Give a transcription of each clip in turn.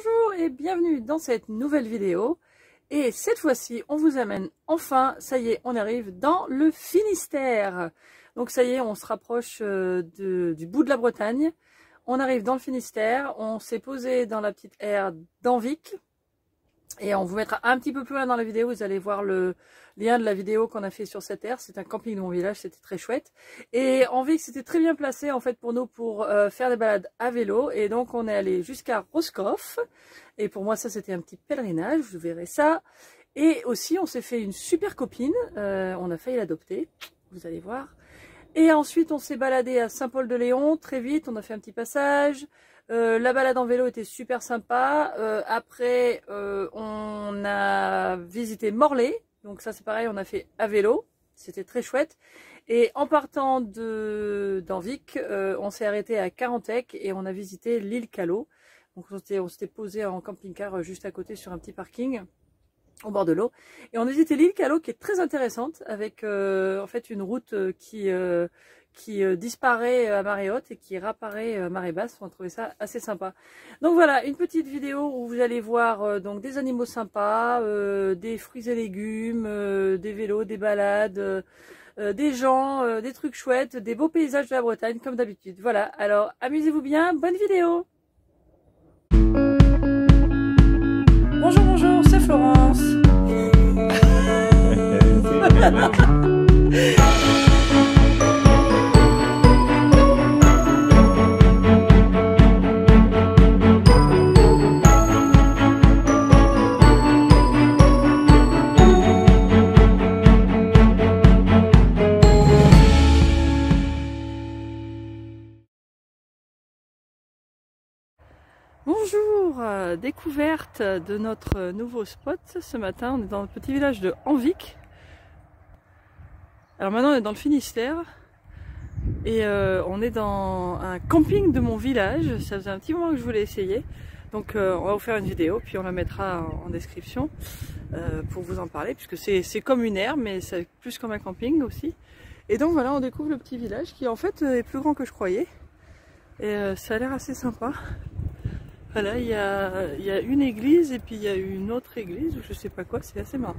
Bonjour et bienvenue dans cette nouvelle vidéo. Et cette fois-ci, on vous amène enfin, ça y est, on arrive dans le Finistère. Donc ça y est, on se rapproche du bout de la Bretagne. On arrive dans le Finistère, on s'est posé dans la petite aire d'Anvic. Et on vous mettra un petit peu plus loin dans la vidéo, vous allez voir le lien de la vidéo qu'on a fait sur cette aire. C'est un camping de mon village, c'était très chouette. Et Anvic, c'était très bien placé en fait pour nous pour faire des balades à vélo. Et donc on est allé jusqu'à Roscoff. Et pour moi ça c'était un petit pèlerinage, vous verrez ça. Et aussi on s'est fait une super copine, on a failli l'adopter, vous allez voir. Et ensuite on s'est baladé à Saint-Paul-de-Léon, très vite, on a fait un petit passage. La balade en vélo était super sympa. Après, on a visité Morlaix. Donc ça, c'est pareil, on a fait à vélo. C'était très chouette. Et en partant d'Anvic, on s'est arrêté à Carantec et on a visité l'île Callot. Donc on s'était posé en camping-car juste à côté sur un petit parking au bord de l'eau. Et on a visité l'île Callot qui est très intéressante avec en fait une route qui disparaît à marée haute et qui réapparaît à marée basse. On a trouvé ça assez sympa. Donc voilà, une petite vidéo où vous allez voir donc des animaux sympas, des fruits et légumes, des vélos, des balades, des gens, des trucs chouettes, des beaux paysages de la Bretagne comme d'habitude. Voilà, alors amusez-vous bien, bonne vidéo. Bonjour, bonjour, c'est Florence. Bonjour, découverte de notre nouveau spot ce matin. On est dans le petit village de Anvic. Alors maintenant on est dans le Finistère et on est dans un camping de mon village. Ça faisait un petit moment que je voulais essayer. Donc on va vous faire une vidéo puis on la mettra en description pour vous en parler puisque c'est comme une aire mais c'est plus comme un camping aussi. Et donc voilà, on découvre le petit village qui en fait est plus grand que je croyais. Et ça a l'air assez sympa. Voilà, il y a une église et puis il y a une autre église ou je sais pas quoi, c'est assez marrant.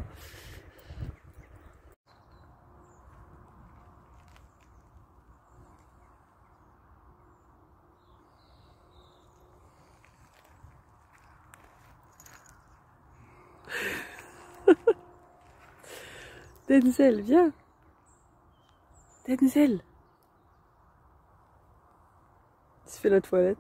Denzel, viens. Denzel. Tu fais la toilette.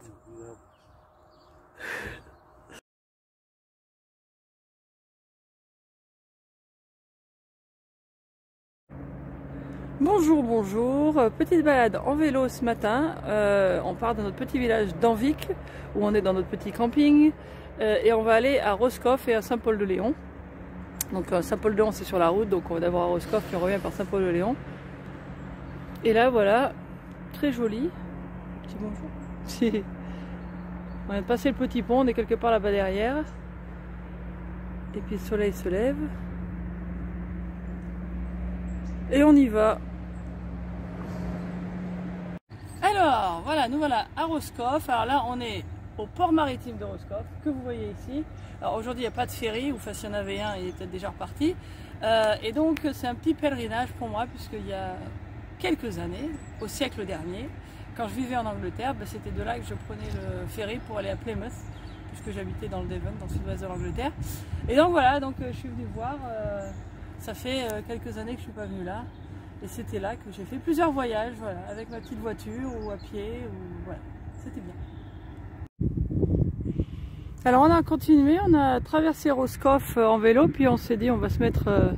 Bonjour, bonjour, petite balade en vélo ce matin, on part de notre petit village d'Anvic où on est dans notre petit camping et on va aller à Roscoff et à Saint-Paul-de-Léon. Donc Saint-Paul-de-Léon c'est sur la route, donc on va d'abord à Roscoff puis on revient par Saint-Paul-de-Léon. Et là voilà, très joli, petit bonjour. On vient de passer le petit pont, on est quelque part là-bas derrière. Et puis le soleil se lève. Et on y va. Alors voilà, nous voilà à Roscoff. Alors là on est au port maritime de Roscoff que vous voyez ici. Alors aujourd'hui il n'y a pas de ferry, ou enfin s'il y en avait un il est peut-être déjà reparti. Et donc c'est un petit pèlerinage pour moi puisqu'il y a quelques années, au siècle dernier, quand je vivais en Angleterre, c'était de là que je prenais le ferry pour aller à Plymouth puisque j'habitais dans le Devon, dans le sud-ouest de l'Angleterre. Et donc voilà, donc je suis venue voir, ça fait quelques années que je ne suis pas venue là. Et c'était là que j'ai fait plusieurs voyages, voilà, avec ma petite voiture ou à pied, ou voilà, c'était bien. Alors on a continué, on a traversé Roscoff en vélo, puis on s'est dit on va se mettre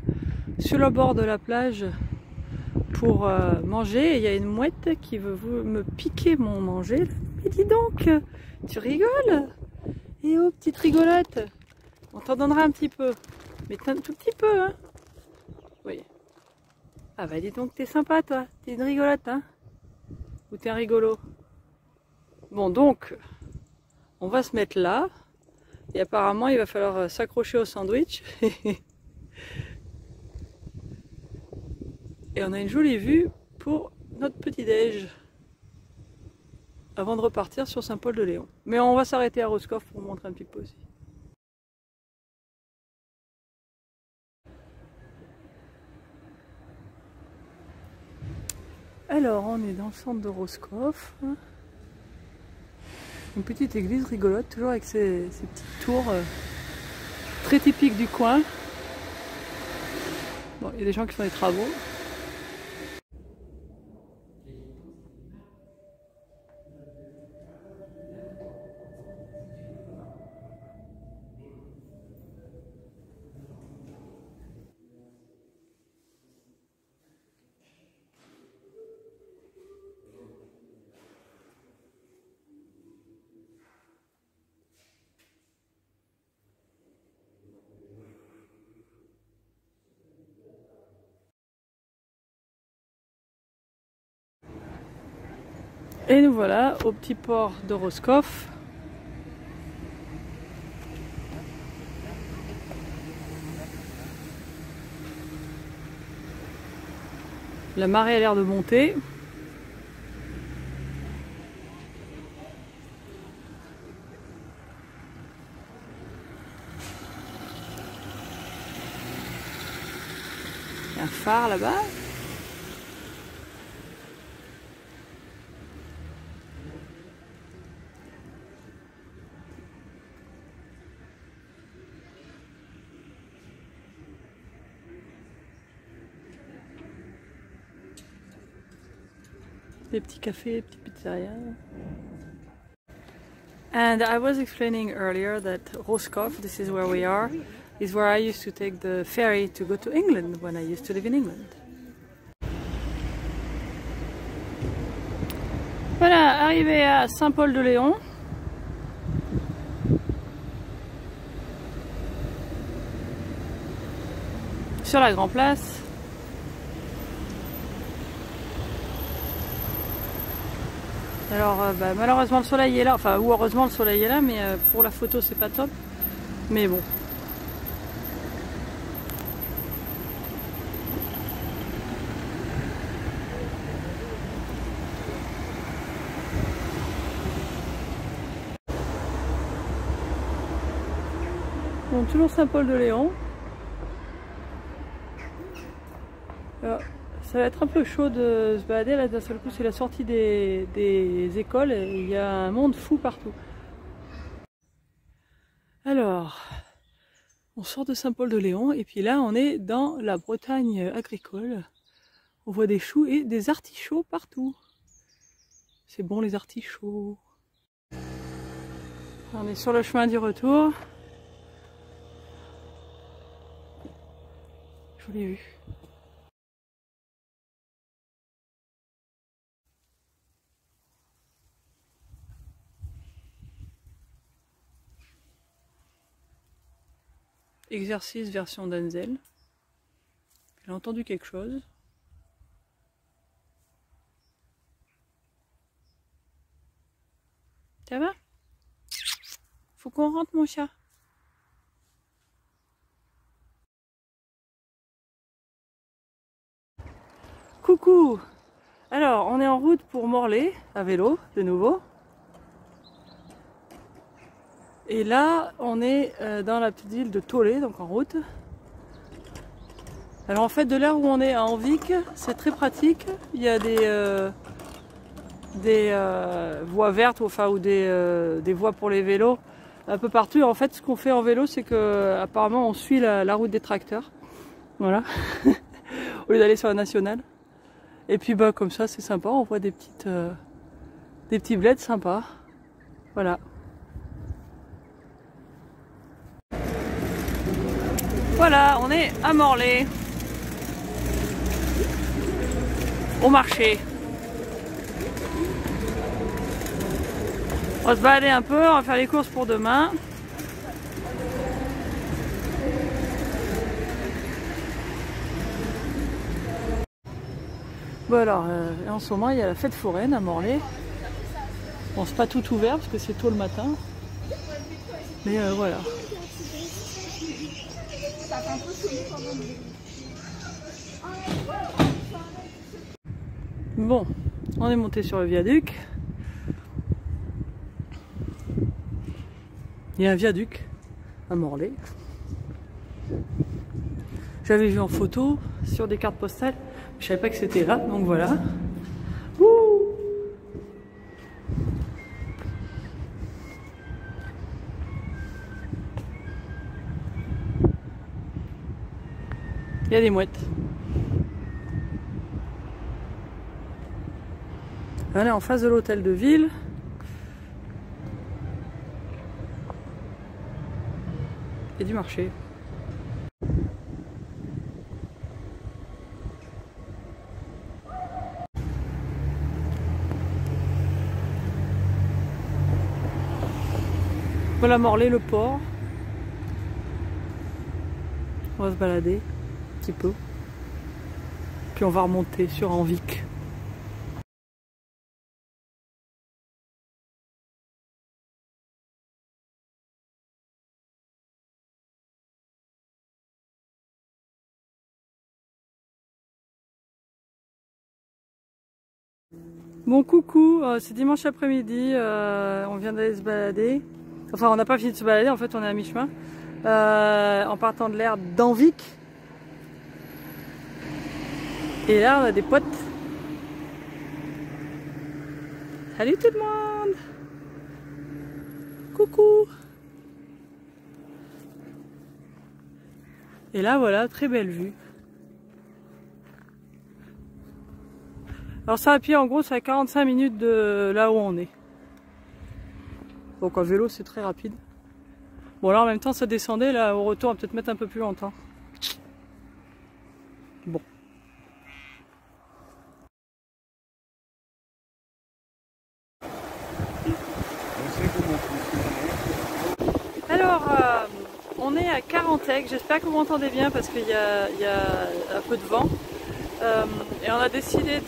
sur le bord de la plage pour manger. Et il y a une mouette qui veut me piquer mon manger. Mais dis donc, tu rigoles? Et oh petite rigolote, on t'en donnera un petit peu, mais un tout petit peu, hein. Oui. Ah bah dis donc, t'es sympa toi, t'es une rigolote, hein? Ou t'es un rigolo? Bon donc, on va se mettre là, et apparemment il va falloir s'accrocher au sandwich. Et on a une jolie vue pour notre petit déj. avant de repartir sur Saint-Paul-de-Léon. Mais on va s'arrêter à Roscoff pour vous montrer un petit peu aussi. Alors, on est dans le centre de Roscoff. Une petite église rigolote, toujours avec ces petites tours très typiques du coin. Bon, il y a des gens qui font des travaux. Et nous voilà au petit port de Roscoff. La marée a l'air de monter. Il y a un phare là-bas. Des petits cafés, des petites pizzerias. And I was explaining earlier that Roscoff, this is where we are, is where I used to take the ferry to go to England when I used to live in England. Voilà, arrivé à Saint-Paul-de-Léon. Sur la Grand Place. Alors malheureusement le soleil est là, enfin ou heureusement le soleil est là, mais pour la photo c'est pas top. Mais bon. Bon, toujours Saint-Paul-de-Léon. Ça va être un peu chaud de se balader là d'un seul coup, c'est la sortie des écoles et il y a un monde fou partout. Alors, on sort de Saint-Paul-de-Léon et puis là on est dans la Bretagne agricole. On voit des choux et des artichauts partout. C'est bon les artichauts. On est sur le chemin du retour. Jolie vue. Exercice version Denzel. Il a entendu quelque chose. Ça va? Faut qu'on rentre mon chat. Coucou! Alors, on est en route pour Morlaix, à vélo, de nouveau. Et là, on est dans la petite ville de Tholé, donc en route. Alors en fait, de là où on est à Envic, c'est très pratique. Il y a des voies vertes, enfin, ou des voies pour les vélos un peu partout. Et en fait, ce qu'on fait en vélo, c'est que apparemment on suit la route des tracteurs. Voilà. Au lieu d'aller sur la nationale. Et puis bah comme ça, c'est sympa. On voit des petits bleds sympas. Voilà. Voilà, on est à Morlaix, au marché. On va se balader un peu, on va faire les courses pour demain. Bon alors, en ce moment il y a la fête foraine à Morlaix. Bon, c'est pas tout ouvert parce que c'est tôt le matin. Mais voilà. Bon, on est monté sur le viaduc. Il y a un viaduc à Morlaix. J'avais vu en photo sur des cartes postales. Je savais pas que c'était là, donc voilà. Ouh, il y a des mouettes. On est en face de l'hôtel de ville. Et du marché. Voilà Morlaix, le port. On va se balader un petit peu. Puis on va remonter sur Anvic. Bon coucou, c'est dimanche après-midi, on vient d'aller se balader. Enfin on n'a pas fini de se balader, en fait on est à mi-chemin. En partant de l'air d'Anvic. Et là on a des potes. Salut tout le monde. Coucou. Et là voilà, très belle vue. Alors ça à pied en gros c'est à 45 minutes de là où on est. Donc en vélo c'est très rapide. Bon là en même temps ça descendait, là au retour on va peut-être mettre un peu plus longtemps. Bon. Alors on est à Carantec, j'espère que vous m'entendez bien parce qu'il y a un peu de vent. Et on a décidé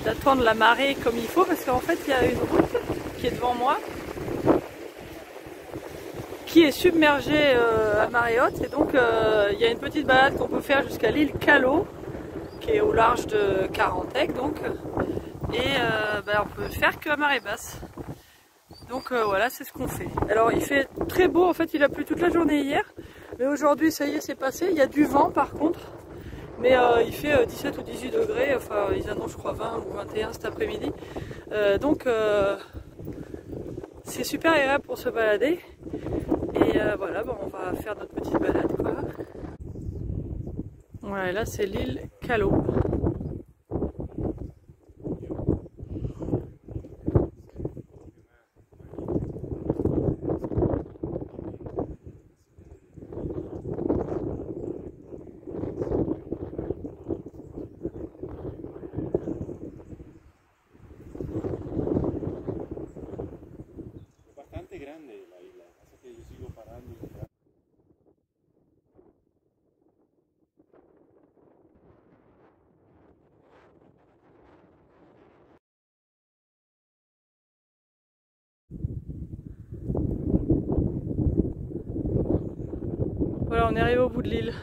d'attendre la marée comme il faut parce qu'en fait il y a une route qui est devant moi qui est submergée à marée haute et donc il y a une petite balade qu'on peut faire jusqu'à l'île Callot qui est au large de Carantec donc et on peut faire qu'à marée basse. Donc voilà, c'est ce qu'on fait. Alors il fait très beau, en fait il a plu toute la journée hier mais aujourd'hui ça y est c'est passé, il y a du vent par contre. Mais il fait 17 ou 18 degrés, enfin ils annoncent je crois 20 ou 21 cet après-midi. Donc c'est super agréable pour se balader. Et voilà, bon, on va faire notre petite balade quoi. Voilà, et là c'est l'île Callot. Voilà, on est arrivé au bout de l'île.